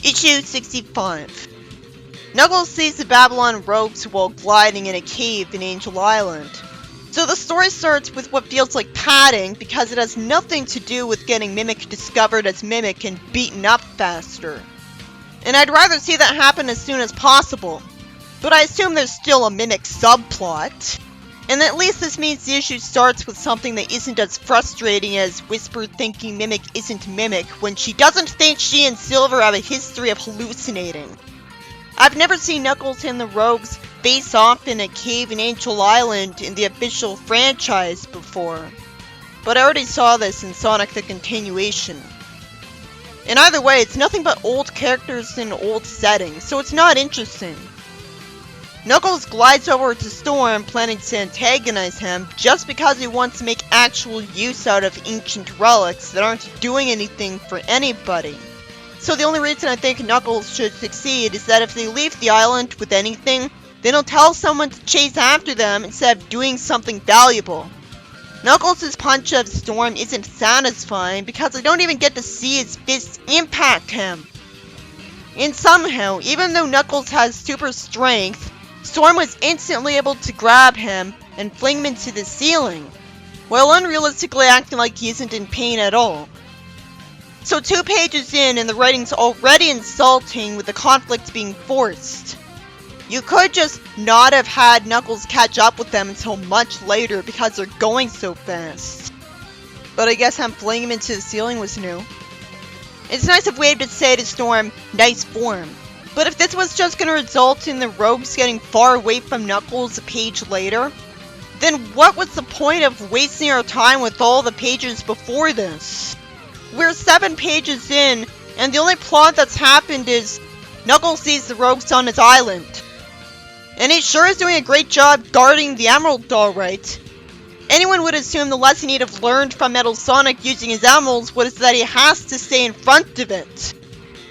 Issue 65. Knuckles sees the Babylon rogues while gliding in a cave in Angel Island. So the story starts with what feels like padding because it has nothing to do with getting Mimic discovered as Mimic and beaten up faster. And I'd rather see that happen as soon as possible. But I assume there's still a Mimic subplot. And at least this means the issue starts with something that isn't as frustrating as Whisper thinking Mimic isn't Mimic when she doesn't think she and Silver have a history of hallucinating. I've never seen Knuckles and the Rogues face off in a cave in Angel Island in the official franchise before. But I already saw this in Sonic the Continuation. And either way, it's nothing but old characters in old settings, so it's not interesting. Knuckles glides over to Storm, planning to antagonize him just because he wants to make actual use out of ancient relics that aren't doing anything for anybody. So the only reason I think Knuckles should succeed is that if they leave the island with anything, then he'll tell someone to chase after them instead of doing something valuable. Knuckles' punch of Storm isn't satisfying because I don't even get to see his fists impact him. And somehow, even though Knuckles has super strength, Storm was instantly able to grab him and fling him into the ceiling, while unrealistically acting like he isn't in pain at all. So 2 pages in and the writing's already insulting with the conflict being forced. You could just not have had Knuckles catch up with them until much later because they're going so fast. But I guess him flinging him into the ceiling was new. It's nice of Wave to say to Storm, nice form. But if this was just going to result in the Rogues getting far away from Knuckles a page later, then what was the point of wasting our time with all the pages before this? We're 7 pages in, and the only plot that's happened is Knuckles sees the Rogues on his island. And he sure is doing a great job guarding the Emerald, alright. Anyone would assume the lesson he'd have learned from Metal Sonic using his emeralds was that he has to stay in front of it.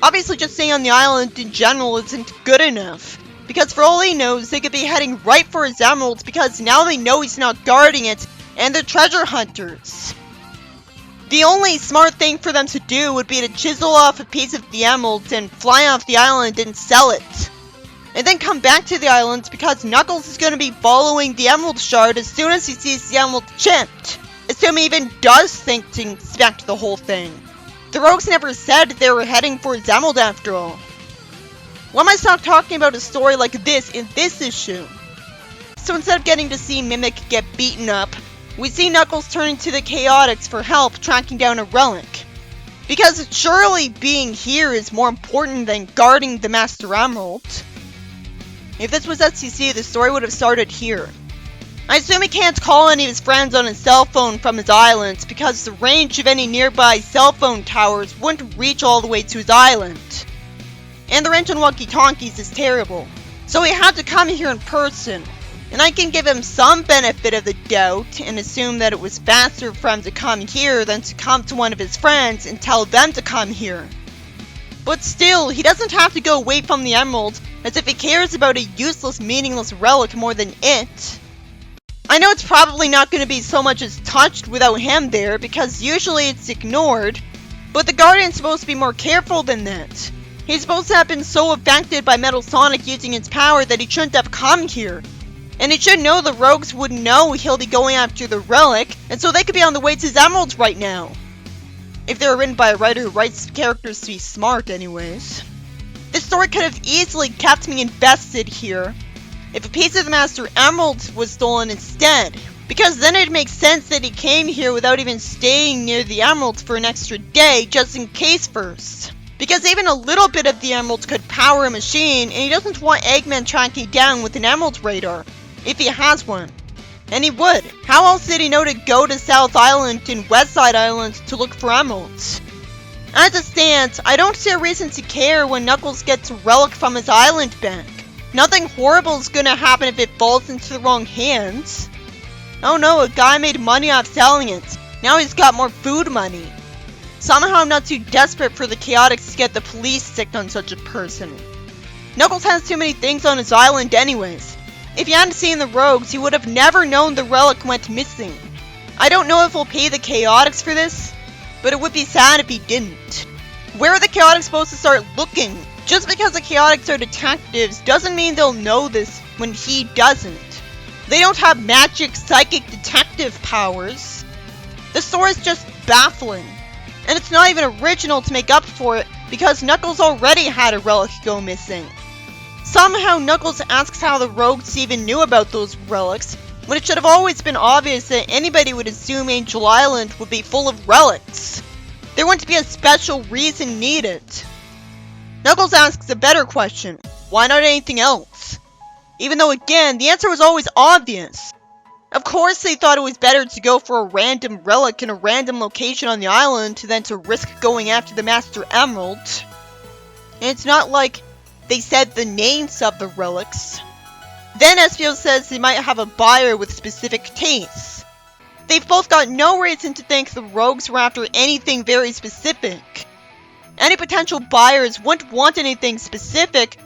Obviously, just staying on the island in general isn't good enough, because for all he knows, they could be heading right for his emeralds because now they know he's not guarding it, and they're treasure hunters. The only smart thing for them to do would be to chisel off a piece of the emeralds and fly off the island and sell it. And then come back to the island because Knuckles is going to be following the emerald shard as soon as he sees the emerald chipped, assuming he even does think to inspect the whole thing. The Rogues never said they were heading for his emerald after all. Why am I stop talking about a story like this in this issue? So instead of getting to see Mimic get beaten up, we see Knuckles turning to the Chaotix for help tracking down a relic. Because surely being here is more important than guarding the Master Emerald. If this was SCC, the story would have started here. I assume he can't call any of his friends on his cell phone from his island because the range of any nearby cell phone towers wouldn't reach all the way to his island. And the range on walkie-talkies is terrible, so he had to come here in person. And I can give him some benefit of the doubt and assume that it was faster for him to come here than to come to one of his friends and tell them to come here. But still, he doesn't have to go away from the emerald as if he cares about a useless, meaningless relic more than it. I know it's probably not going to be so much as touched without him there because usually it's ignored, but the Guardian's supposed to be more careful than that. He's supposed to have been so affected by Metal Sonic using its power that he shouldn't have come here. And he should know the Rogues would know he'll be going after the relic, and so they could be on the way to his emeralds right now. If they were written by a writer who writes characters to be smart anyways. This story could have easily kept me invested here if a piece of the Master Emerald was stolen instead, because then it'd make sense that he came here without even staying near the emeralds for an extra day just in case first. Because even a little bit of the emeralds could power a machine, and he doesn't want Eggman tracking down with an emerald radar, if he has one. And he would. How else did he know to go to South Island and Westside Island to look for emeralds? As it stands, I don't see a reason to care when Knuckles gets a relic from his island back. Nothing horrible is gonna happen if it falls into the wrong hands. Oh no, a guy made money off selling it. Now he's got more food money. Somehow I'm not too desperate for the Chaotix to get the police sticked on such a person. Knuckles has too many things on his island anyways. If he hadn't seen the Rogues, he would have never known the relic went missing. I don't know if he'll pay the Chaotix for this, but it would be sad if he didn't. Where are the Chaotix supposed to start looking? Just because the Chaotix are detectives doesn't mean they'll know this when he doesn't. They don't have magic, psychic, detective powers. The story's just baffling. And it's not even original to make up for it because Knuckles already had a relic go missing. Somehow Knuckles asks how the rogues even knew about those relics, when it should have always been obvious that anybody would assume Angel Island would be full of relics. There wouldn't be a special reason needed. Knuckles asks a better question: why not anything else? Even though again, the answer was always obvious. Of course they thought it was better to go for a random relic in a random location on the island than to risk going after the Master Emerald. And it's not like they said the names of the relics. Then Espio says they might have a buyer with specific tastes. They've both got no reason to think the rogues were after anything very specific. Any potential buyers wouldn't want anything specific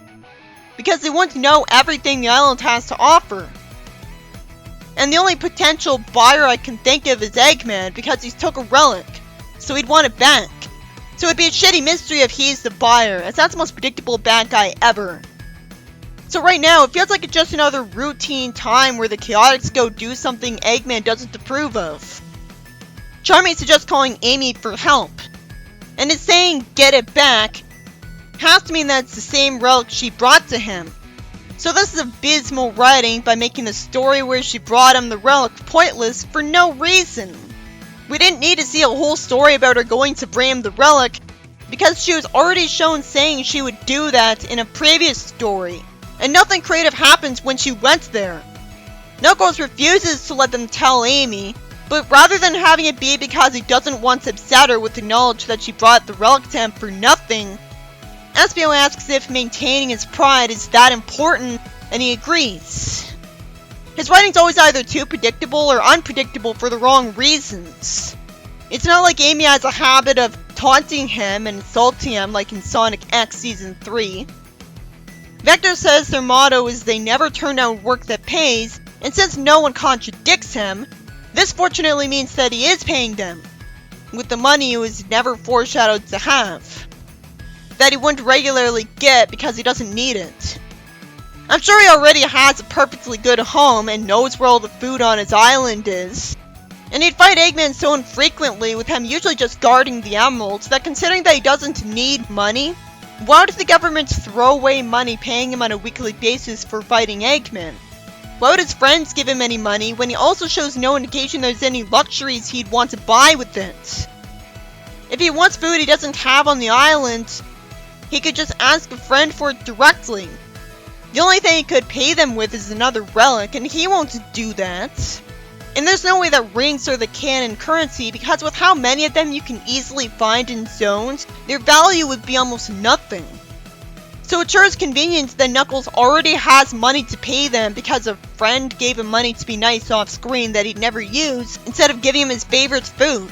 because they wouldn't know everything the island has to offer. And the only potential buyer I can think of is Eggman because he took a relic, so he'd want it back. So it'd be a shitty mystery if he's the buyer, as that's the most predictable bad guy ever. So right now, it feels like it's just another routine time where the Chaotix go do something Eggman doesn't approve of. Charming suggests calling Amy for help, and his saying "get it back" has to mean that it's the same relic she brought to him. So this is abysmal writing by making the story where she brought him the relic pointless for no reason. We didn't need to see a whole story about her going to bring him the relic because she was already shown saying she would do that in a previous story, and nothing creative happens when she went there. Knuckles refuses to let them tell Amy, but rather than having it be because he doesn't want to upset her with the knowledge that she brought the relic to him for nothing, Espio asks if maintaining his pride is that important, and he agrees. His writing's always either too predictable or unpredictable for the wrong reasons. It's not like Amy has a habit of taunting him and insulting him like in Sonic X Season 3. Vector says their motto is they never turn down work that pays, and since no one contradicts him, this fortunately means that he is paying them, with the money he was never foreshadowed to have. That he wouldn't regularly get because he doesn't need it. I'm sure he already has a perfectly good home and knows where all the food on his island is. And he'd fight Eggman so infrequently with him usually just guarding the emeralds that considering that he doesn't need money, why would the government throw away money paying him on a weekly basis for fighting Eggman? Why would his friends give him any money when he also shows no indication there's any luxuries he'd want to buy with it? If he wants food he doesn't have on the island, he could just ask a friend for it directly. The only thing he could pay them with is another relic, and he won't do that. And there's no way that rings are the canon currency, because with how many of them you can easily find in zones, their value would be almost nothing. So it sure is convenient that Knuckles already has money to pay them because a friend gave him money to be nice off screen that he'd never use, instead of giving him his favorite food.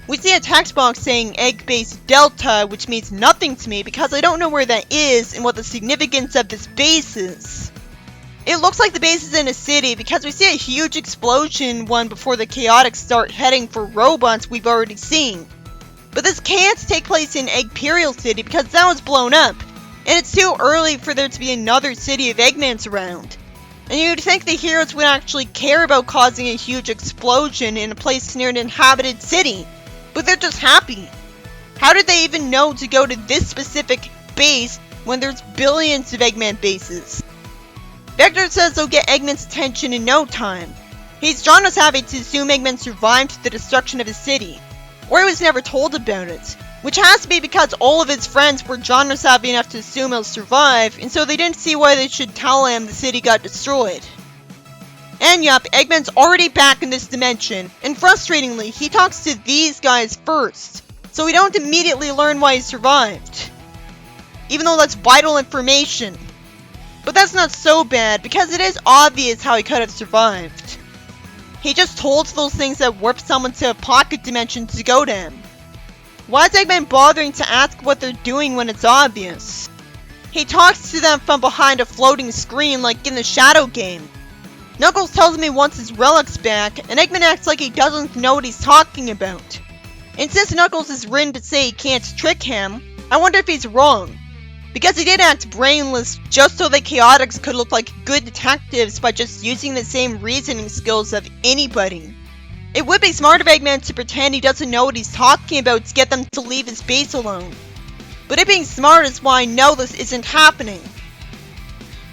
We see a text box saying egg-based delta, which means nothing to me because I don't know where that is and what the significance of this base is. It looks like the base is in a city because we see a huge explosion one before the Chaotix start heading for robots we've already seen. But this can't take place in Eggperial City because that was blown up, and it's too early for there to be another city of Eggmans around. And you'd think the heroes would actually care about causing a huge explosion in a place near an inhabited city. But they're just happy. How did they even know to go to this specific base when there's billions of Eggman bases? Vector says they'll get Eggman's attention in no time. He's drawn us happy to assume Eggman survived the destruction of his city, or he was never told about it, which has to be because all of his friends were genre savvy enough to assume he'll survive, and so they didn't see why they should tell him the city got destroyed. And yup, Eggman's already back in this dimension, and frustratingly, he talks to these guys first, so we don't immediately learn why he survived. Even though that's vital information. But that's not so bad, because it is obvious how he could have survived. He just told those things that warp someone to a pocket dimension to go to him. Why is Eggman bothering to ask what they're doing when it's obvious? He talks to them from behind a floating screen like in the Shadow game. Knuckles tells him he wants his relics back, and Eggman acts like he doesn't know what he's talking about. And since Knuckles is written to say he can't trick him, I wonder if he's wrong. Because he did act brainless just so the Chaotix could look like good detectives by just using the same reasoning skills of anybody. It would be smart of Eggman to pretend he doesn't know what he's talking about to get them to leave his base alone. But it being smart is why I know this isn't happening.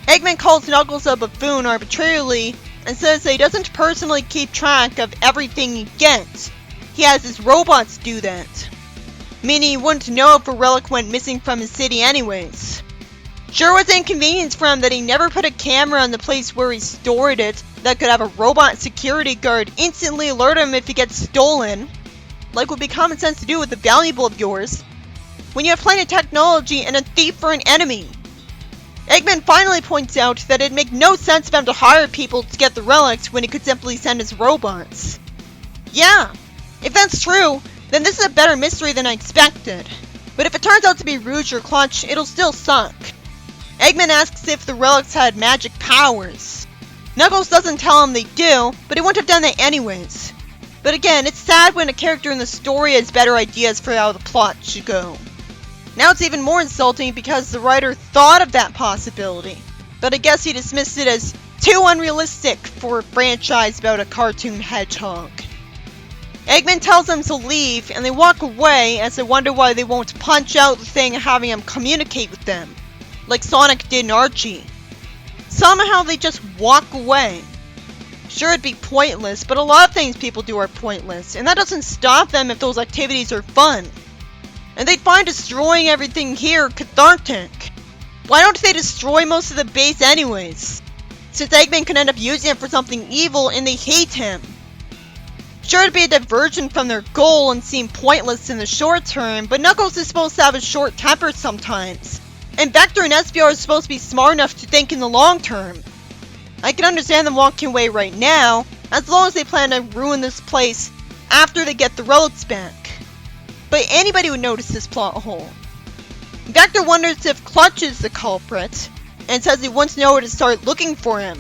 Eggman calls Knuckles a buffoon arbitrarily and says that he doesn't personally keep track of everything he gets. He has his robots do that. Meaning he wouldn't know if a relic went missing from his city anyways. Sure, it was inconvenience for him that he never put a camera in the place where he stored it that could have a robot security guard instantly alert him if he gets stolen. Like would be common sense to do with a valuable of yours. When you have plenty of technology and a thief for an enemy. Eggman finally points out that it'd make no sense for him to hire people to get the relics when he could simply send his robots. Yeah, if that's true, then this is a better mystery than I expected. But if it turns out to be Rouge or Clutch, it'll still suck. Eggman asks if the relics had magic powers. Knuckles doesn't tell him they do, but he wouldn't have done that anyways. But again, it's sad when a character in the story has better ideas for how the plot should go. Now it's even more insulting because the writer thought of that possibility, but I guess he dismissed it as too unrealistic for a franchise about a cartoon hedgehog. Eggman tells them to leave, and they walk away as they wonder why they won't punch out the thing having him communicate with them, like Sonic did in Archie. Somehow they just walk away. Sure, it'd be pointless, but a lot of things people do are pointless, and that doesn't stop them if those activities are fun. And they'd find destroying everything here cathartic. Why don't they destroy most of the base anyways? Since Eggman could end up using it for something evil and they hate him. Sure, it'd be a diversion from their goal and seem pointless in the short term, but Knuckles is supposed to have a short temper sometimes. And Vector and Espio are supposed to be smart enough to think in the long term. I can understand them walking away right now, as long as they plan to ruin this place after they get the relics back. But anybody would notice this plot hole. Vector wonders if Clutch is the culprit, and says he wants to know where to start looking for him.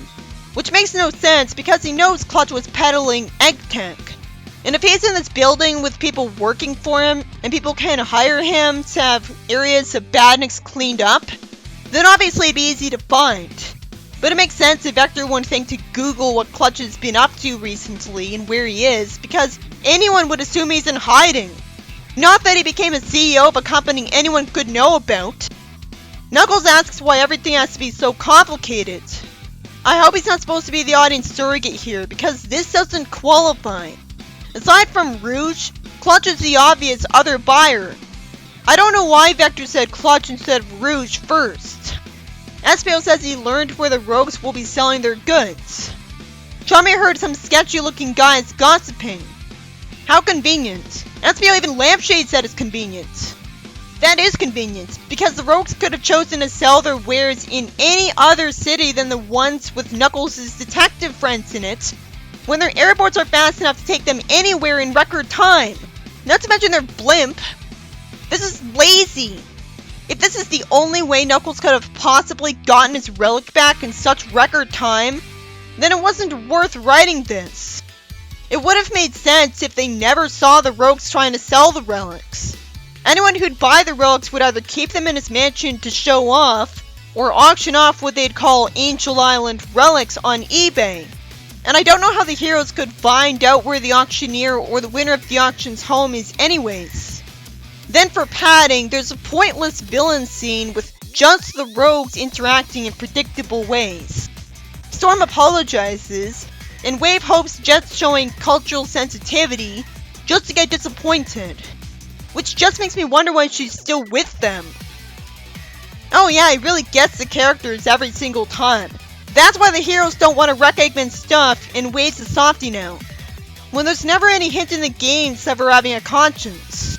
Which makes no sense because he knows Clutch was peddling Egg Tank. And if he's in this building with people working for him, and people can hire him to have areas of badness cleaned up, then obviously it'd be easy to find. But it makes sense if Vector wouldn't think to Google what Clutch has been up to recently and where he is, because anyone would assume he's in hiding. Not that he became a CEO of a company anyone could know about. Knuckles asks why everything has to be so complicated. I hope he's not supposed to be the audience surrogate here, because this doesn't qualify. Aside from Rouge, Clutch is the obvious other buyer. I don't know why Vector said Clutch instead of Rouge first. Espio says he learned where the rogues will be selling their goods. Charmy heard some sketchy looking guys gossiping. How convenient. Espio even Lampshade said it's convenient. That is convenient, because the rogues could have chosen to sell their wares in any other city than the ones with Knuckles' detective friends in it, when their airports are fast enough to take them anywhere in record time. Not to mention their blimp. This is lazy. If this is the only way Knuckles could have possibly gotten his relic back in such record time, then it wasn't worth writing this. It would have made sense if they never saw the rogues trying to sell the relics. Anyone who'd buy the relics would either keep them in his mansion to show off, or auction off what they'd call Angel Island relics on eBay. And I don't know how the heroes could find out where the auctioneer or the winner of the auction's home is anyways. Then for padding, there's a pointless villain scene with just the rogues interacting in predictable ways. Storm apologizes, and Wave hopes Jet's showing cultural sensitivity just to get disappointed. Which just makes me wonder why she's still with them. Oh yeah, he really gets the characters every single time. That's why the heroes don't want to wreck Eggman's stuff and Wave's a softie now. When there's never any hint in the game except for having a conscience.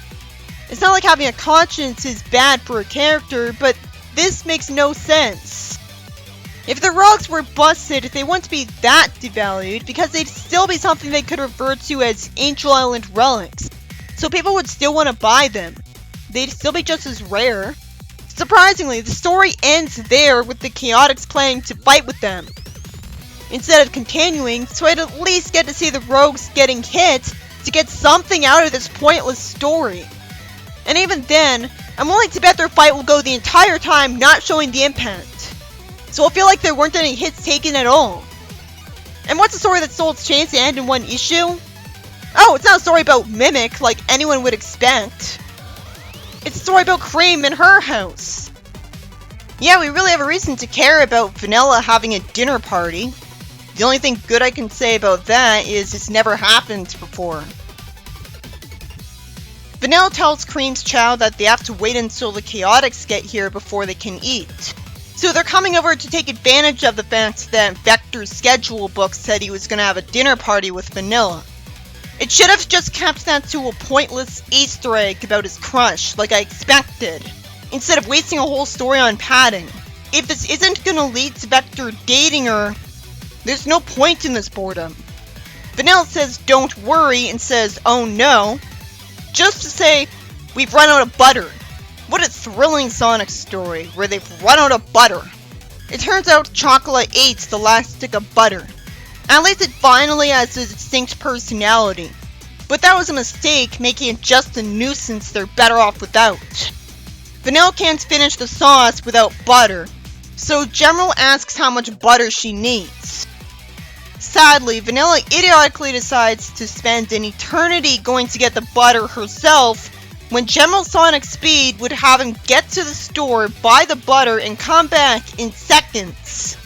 It's not like having a conscience is bad for a character, but this makes no sense. If the rogues were busted, they wouldn't be that devalued because they'd still be something they could refer to as Angel Island relics. So people would still want to buy them. They'd still be just as rare. Surprisingly, the story ends there with the Chaotix planning to fight with them. Instead of continuing, so I'd at least get to see the rogues getting hit, to get something out of this pointless story. And even then, I'm willing to bet their fight will go the entire time not showing the impact. So I feel like there weren't any hits taken at all. And what's a story that sold its chance to end in one issue? Oh, it's not a story about Mimic like anyone would expect. It's a story about Cream in her house. Yeah, we really have a reason to care about Vanilla having a dinner party. The only thing good I can say about that is it's never happened before. Vanilla tells Cream's child that they have to wait until the Chaotix get here before they can eat. So they're coming over to take advantage of the fact that Vector's schedule book said he was going to have a dinner party with Vanilla. It should have just kept that to a pointless Easter egg about his crush, like I expected, instead of wasting a whole story on padding. If this isn't going to lead to Vector dating her, there's no point in this boredom. Vanilla says don't worry and says oh no, just to say we've run out of butter. What a thrilling Sonic story, where they've run out of butter. It turns out Chocolate ate the last stick of butter. At least it finally has a distinct personality. But that was a mistake, making it just a nuisance they're better off without. Vanilla can't finish the sauce without butter, so General asks how much butter she needs. Sadly, Vanilla idiotically decides to spend an eternity going to get the butter herself, when General Sonic Speed would have him get to the store, buy the butter, and come back in seconds.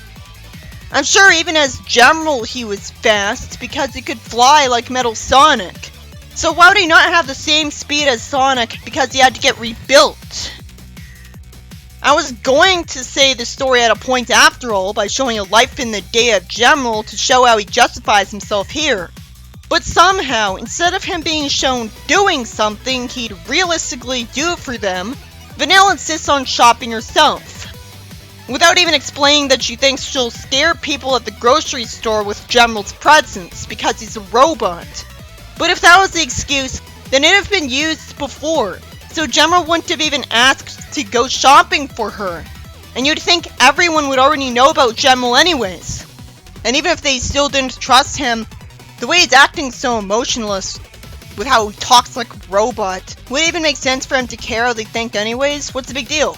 I'm sure even as General he was fast, because he could fly like Metal Sonic. So why would he not have the same speed as Sonic because he had to get rebuilt? I was going to say the story had a point after all by showing a life in the day of General to show how he justifies himself here. But somehow, instead of him being shown doing something he'd realistically do for them, Vanilla insists on shopping herself. Without even explaining that she thinks she'll scare people at the grocery store with General's presence because he's a robot. But if that was the excuse, then it'd have been used before, so General wouldn't have even asked to go shopping for her. And you'd think everyone would already know about General anyways. And even if they still didn't trust him, the way he's acting so emotionless, with how he talks like a robot, would it even make sense for him to care how they think anyways? What's the big deal?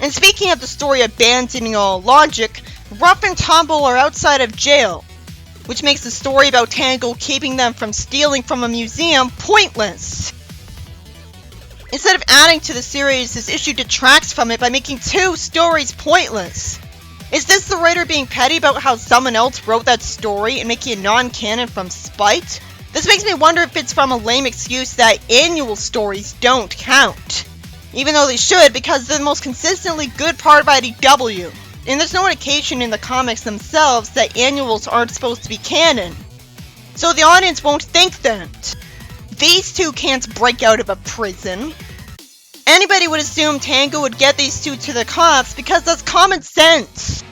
And speaking of the story abandoning all logic, Ruff and Tumble are outside of jail, which makes the story about Tangle keeping them from stealing from a museum pointless. Instead of adding to the series, this issue detracts from it by making two stories pointless. Is this the writer being petty about how someone else wrote that story and making it non-canon from spite? This makes me wonder if it's from a lame excuse that annual stories don't count. Even though they should, because they're the most consistently good part of IDW. And there's no indication in the comics themselves that annuals aren't supposed to be canon. So the audience won't think that. These two can't break out of a prison. Anybody would assume Tango would get these two to the cops because that's common sense.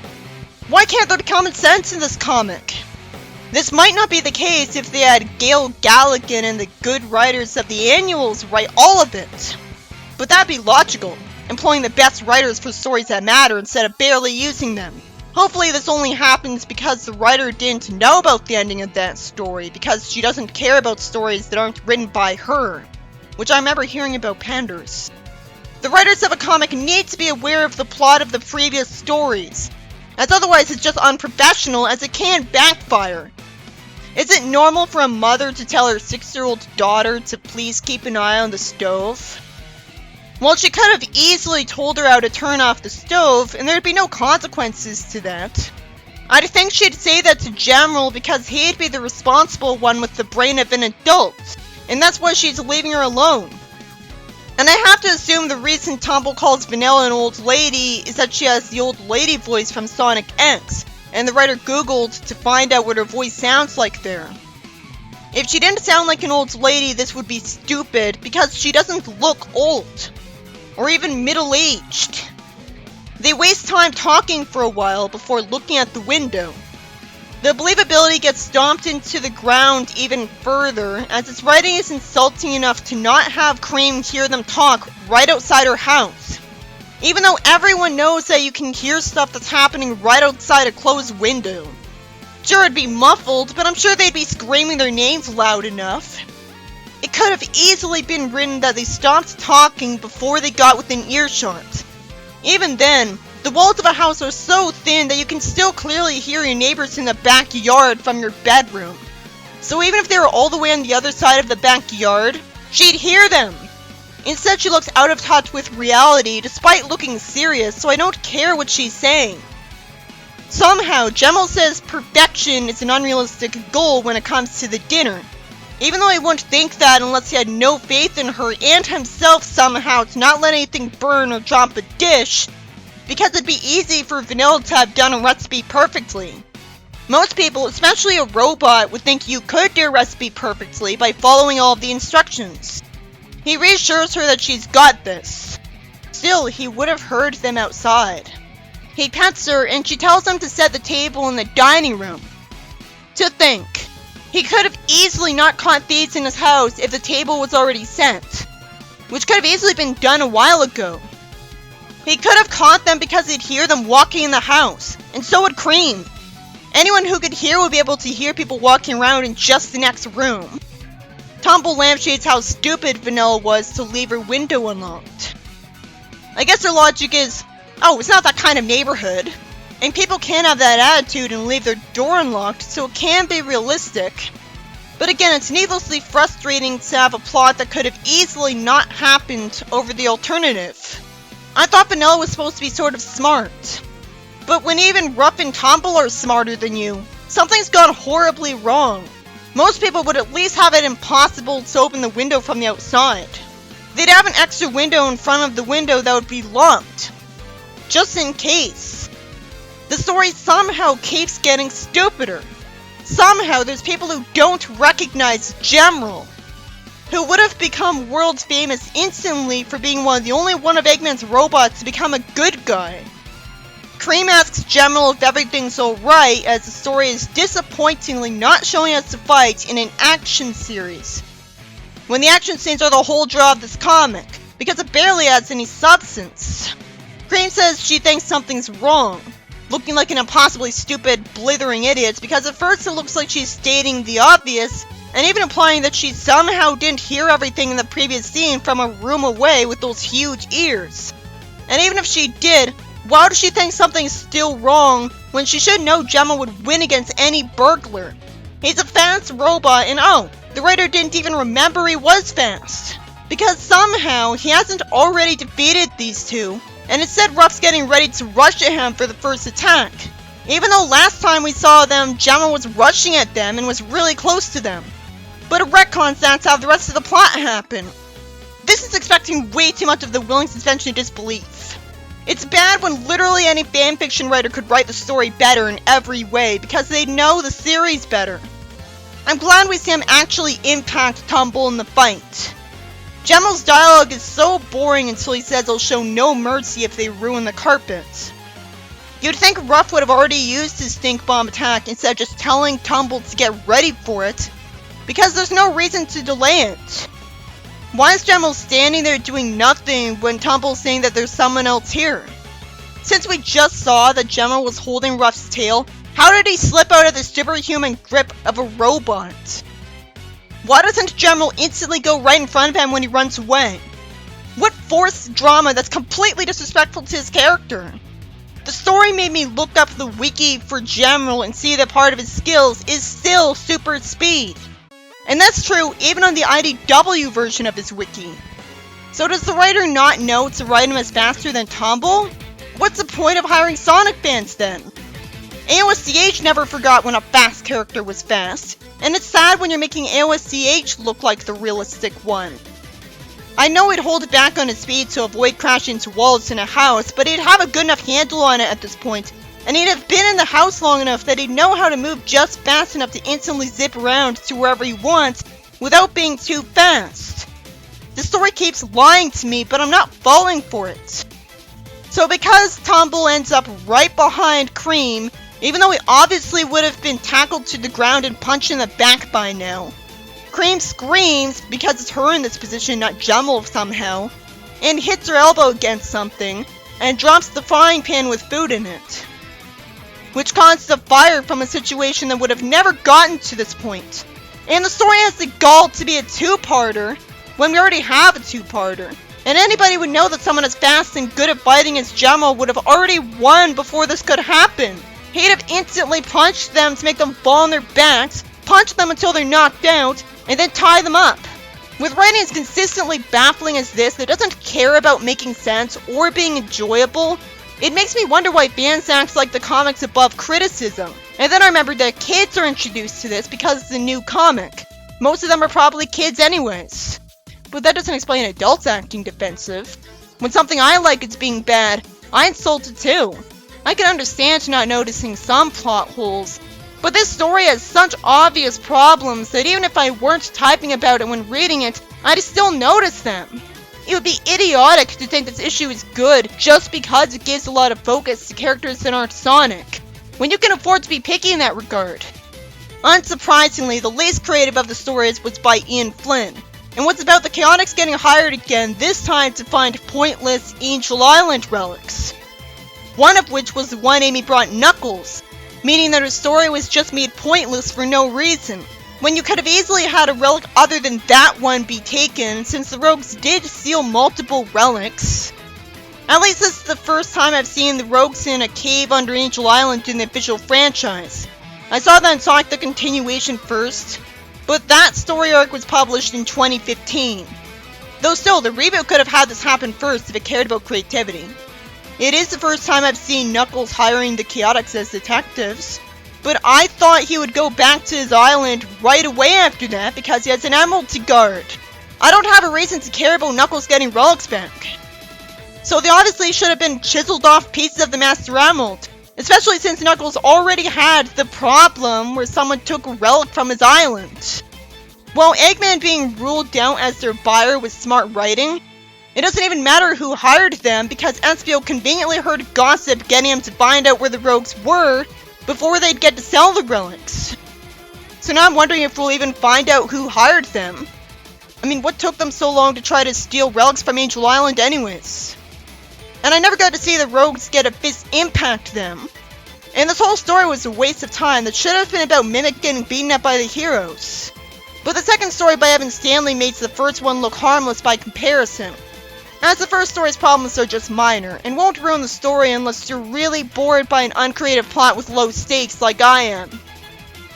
Why can't there be common sense in this comic? This might not be the case if they had Gail Galligan and the good writers of the annuals write all of it. But that'd be logical, employing the best writers for stories that matter instead of barely using them. Hopefully this only happens because the writer didn't know about the ending of that story, because she doesn't care about stories that aren't written by her, which I remember hearing about Penders. The writers of a comic need to be aware of the plot of the previous stories, as otherwise it's just unprofessional, as it can backfire. Is it normal for a mother to tell her 6-year-old daughter to please keep an eye on the stove? Well, she could have easily told her how to turn off the stove, and there'd be no consequences to that. I'd think she'd say that to General because he'd be the responsible one with the brain of an adult, and that's why she's leaving her alone. And I have to assume the reason Tumble calls Vanilla an old lady is that she has the old lady voice from Sonic X, and the writer googled to find out what her voice sounds like there. If she didn't sound like an old lady, this would be stupid, because she doesn't look old, or even middle-aged. They waste time talking for a while before looking at the window. The believability gets stomped into the ground even further, as its writing is insulting enough to not have Cream hear them talk right outside her house. Even though everyone knows that you can hear stuff that's happening right outside a closed window. Sure, it'd be muffled, but I'm sure they'd be screaming their names loud enough. It could have easily been written that they stopped talking before they got within earshot. Even then, the walls of a house are so thin that you can still clearly hear your neighbors in the backyard from your bedroom. So even if they were all the way on the other side of the backyard, she'd hear them. Instead, she looks out of touch with reality despite looking serious, so I don't care what she's saying. Somehow, Gemma says perfection is an unrealistic goal when it comes to the dinner. Even though I wouldn't think that unless he had no faith in her and himself somehow to not let anything burn or drop a dish, because it'd be easy for Vanilla to have done a recipe perfectly. Most people, especially a robot, would think you could do a recipe perfectly by following all of the instructions. He reassures her that she's got this. Still, he would have heard them outside. He pets her and she tells him to set the table in the dining room. To think, he could have easily not caught thieves in his house if the table was already set, which could have easily been done a while ago. He could have caught them because he'd hear them walking in the house, and so would Cream. Anyone who could hear would be able to hear people walking around in just the next room. Tumble lampshades how stupid Vanilla was to leave her window unlocked. I guess their logic is, oh, it's not that kind of neighborhood. And people can have that attitude and leave their door unlocked, so it can be realistic. But again, it's needlessly frustrating to have a plot that could have easily not happened over the alternative. I thought Vanilla was supposed to be sort of smart. But when even Ruff and Tumble are smarter than you, something's gone horribly wrong. Most people would at least have it impossible to open the window from the outside. They'd have an extra window in front of the window that would be locked, just in case. The story somehow keeps getting stupider. Somehow there's people who don't recognize Gemma, who would have become world famous instantly for being the only one of Eggman's robots to become a good guy. Cream asks Gemma if everything's alright, as the story is disappointingly not showing us to fight in an action series, when the action scenes are the whole draw of this comic, because it barely adds any substance. Cream says she thinks something's wrong, looking like an impossibly stupid, blithering idiot, because at first it looks like she's stating the obvious, and even implying that she somehow didn't hear everything in the previous scene from a room away with those huge ears. And even if she did, why does she think something's still wrong when she should know Gemma would win against any burglar? He's a fast robot, and oh, the writer didn't even remember he was fast. Because somehow he hasn't already defeated these two, and instead Ruff's getting ready to rush at him for the first attack. Even though last time we saw them, Gemma was rushing at them and was really close to them. But it retcons that's how the rest of the plot happened. This is expecting way too much of the willing suspension of disbelief. It's bad when literally any fanfiction writer could write the story better in every way because they know the series better. I'm glad we see him actually impact Tumble in the fight. Gemma's dialogue is so boring until he says he'll show no mercy if they ruin the carpet. You'd think Ruff would have already used his stink bomb attack instead of just telling Tumble to get ready for it, because there's no reason to delay it. Why is Gemma standing there doing nothing when Tumble's saying that there's someone else here? Since we just saw that Gemma was holding Ruff's tail, how did he slip out of the superhuman grip of a robot? Why doesn't Gemma instantly go right in front of him when he runs away? What forced drama that's completely disrespectful to his character? The story made me look up the wiki for Gemma and see that part of his skills is still super speed. And that's true even on the IDW version of his wiki. So does the writer not know to write him as faster than Tumble? What's the point of hiring Sonic fans then? AOSCH never forgot when a fast character was fast, and it's sad when you're making AOSCH look like the realistic one. I know he'd hold back on his speed to avoid crashing into walls in a house, but he'd have a good enough handle on it at this point, and he'd have been in the house long enough that he'd know how to move just fast enough to instantly zip around to wherever he wants without being too fast. The story keeps lying to me, but I'm not falling for it. So because Tumble ends up right behind Cream, even though he obviously would have been tackled to the ground and punched in the back by now, Cream screams because it's her in this position, not Gemma somehow, and hits her elbow against something, and drops the frying pan with food in it, which caused a fire from a situation that would have never gotten to this point. And the story has the gall to be a two-parter when we already have a two-parter. And anybody would know that someone as fast and good at fighting as Gemma would have already won before this could happen. He'd have instantly punched them to make them fall on their backs, punch them until they're knocked out, and then tie them up. With writing as consistently baffling as this that doesn't care about making sense or being enjoyable, it makes me wonder why fans act like the comics above criticism. And then I remembered that kids are introduced to this because it's a new comic. Most of them are probably kids anyways. But that doesn't explain adults acting defensive. When something I like is being bad, I insult it too. I can understand not noticing some plot holes, but this story has such obvious problems that even if I weren't typing about it when reading it, I'd still notice them. It would be idiotic to think this issue is good just because it gives a lot of focus to characters that aren't Sonic, when you can afford to be picky in that regard. Unsurprisingly, the least creative of the stories was by Ian Flynn, and was about the Chaotix getting hired again, this time to find pointless Angel Island relics. One of which was the one Amy brought Knuckles, meaning that her story was just made pointless for no reason, when you could have easily had a relic other than that one be taken, since the rogues did steal multiple relics. At least this is the first time I've seen the rogues in a cave under Angel Island in the official franchise. I saw that in Sonic the Continuation first, but that story arc was published in 2015. Though still, the reboot could have had this happen first if it cared about creativity. It is the first time I've seen Knuckles hiring the Chaotix as detectives, but I thought he would go back to his island right away after that because he has an emerald to guard. I don't have a reason to care about Knuckles getting relics back. So they obviously should have been chiseled off pieces of the Master Emerald, especially since Knuckles already had the problem where someone took a relic from his island. While Eggman being ruled out as their buyer with smart writing, it doesn't even matter who hired them because Espio conveniently heard gossip getting him to find out where the rogues were before they'd get to sell the relics. So now I'm wondering if we'll even find out who hired them. I mean, what took them so long to try to steal relics from Angel Island anyways? And I never got to see the rogues get a fist impact them. And this whole story was a waste of time that should have been about Mimic getting beaten up by the heroes. But the second story by Evan Stanley makes the first one look harmless by comparison, as the first story's problems are just minor, and won't ruin the story unless you're really bored by an uncreative plot with low stakes like I am.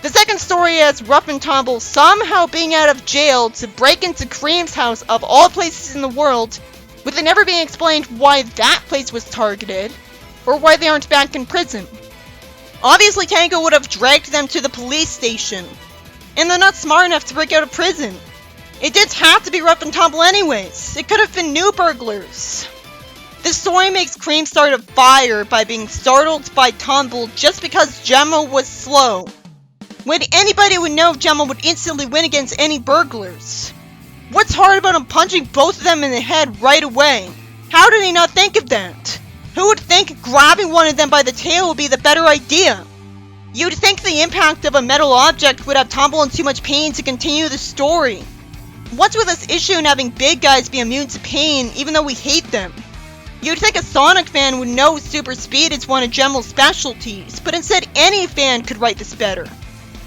The second story has Rough and Tumble somehow being out of jail to break into Cream's house of all places in the world, with it never being explained why that place was targeted, or why they aren't back in prison. Obviously Tango would have dragged them to the police station, and they're not smart enough to break out of prison. It did have to be Rough and Tumble anyways. It could have been new burglars. This story makes Cream start a fire by being startled by Tumble just because Gemma was slow, when anybody would know Gemma would instantly win against any burglars. What's hard about him punching both of them in the head right away? How did he not think of that? Who would think grabbing one of them by the tail would be the better idea? You'd think the impact of a metal object would have Tumble in too much pain to continue the story. What's with this issue in having big guys be immune to pain even though we hate them? You'd think a Sonic fan would know super speed is one of Gemma's specialties, but instead any fan could write this better.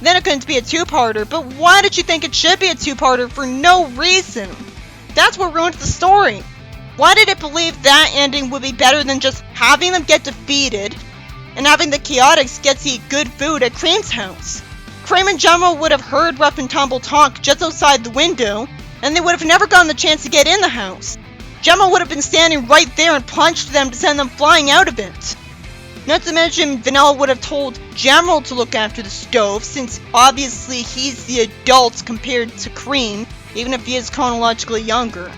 Then it couldn't be a two-parter, but why did you think it should be a two-parter for no reason? That's what ruined the story. Why did it believe that ending would be better than just having them get defeated and having the Chaotix get to eat good food at Cream's house? Cream and Gemma would have heard Rough and Tumble talk just outside the window, and they would have never gotten the chance to get in the house. Gemma would have been standing right there and punched them to send them flying out of it. Not to mention, Vanilla would have told General to look after the stove, since obviously he's the adult compared to Cream, even if he is chronologically younger.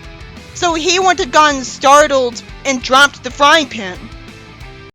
So he wouldn't have gotten startled and dropped the frying pan.